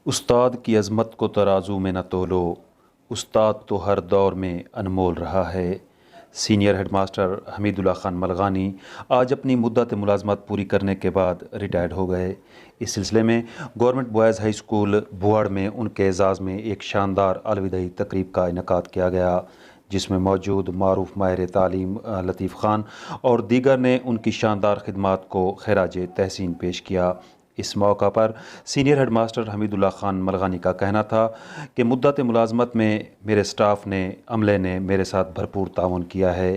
उस्ताद की अज़मत को तराजू में न तोलो, उस्ताद तो हर दौर में अनमोल रहा है। सीनियर हेडमास्टर हमीदुल्लाह खान मलगानी आज अपनी मुद्दत मुलाजमत पूरी करने के बाद रिटायर्ड हो गए। इस सिलसिले में गवर्नमेंट बॉयज़ हाई स्कूल बुआड़ में उनके एजाज़ में एक शानदार अलविदाई तकरीब का इनेकाद किया गया, जिसमें मौजूद मारूफ माहिर तालीम लतीफ़ ख़ान और दीगर ने उनकी शानदार खिदमात को खिराज तहसीन पेश किया। इस मौका पर सीनियर हेडमास्टर हमीदुल्लाह खान मलगानी का कहना था कि मुद्दत मुलाजमत में मेरे स्टाफ ने अमले ने मेरे साथ भरपूर ताउन किया है।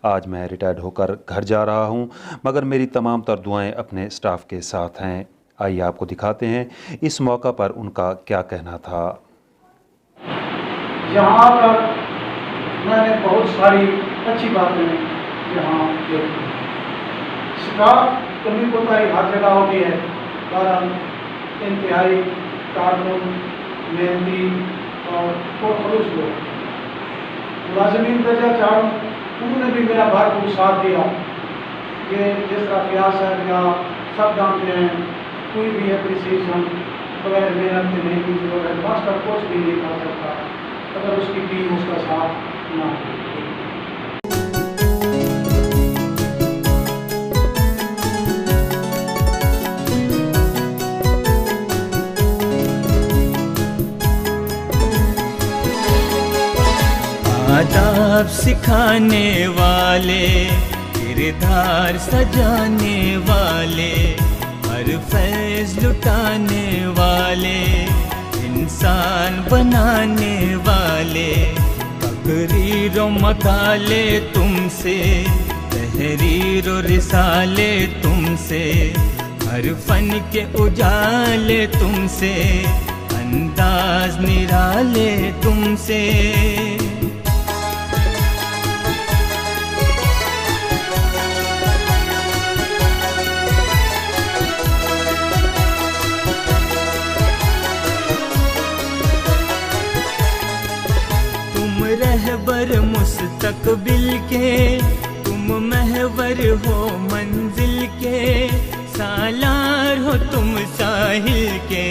आज मैं रिटायर्ड होकर घर जा रहा हूँ, मगर मेरी तमाम तर दुआएँ अपने स्टाफ के साथ हैं। आइए आपको दिखाते हैं इस मौका पर उनका क्या कहना था। यहाँ पर मैंने बहुत सारी अच्छी बातें यहाँ स्टाफ कमी कोताही हर जगह होती है, कारण इंतहाई कारकुन मेहनती और खलूस लोग मुलाजमीन दर्जा चार उन्होंने भी मेरा भरपूर साथ दिया। ये जिस तरह प्रयास है या सब जानते हैं, कोई भी एप्रिसिएशन बगैर मेहनत के नहीं की जरूरत, मास्टर कोच भी नहीं कर सकता अगर उसकी टीम उसका साथ ना हो। आदाब सिखाने वाले, किरदार सजाने वाले, हर फैज़ लुटाने वाले, इंसान बनाने वाले, तकरीर व मकाले तुमसे, तहरीर व रिसाले तुमसे, हर फन के उजाले तुमसे, अंदाज निराले तुमसे। रहबर मुस्तकबिल के, तुम महवर हो मंजिल के, सालार हो तुम साहिल के,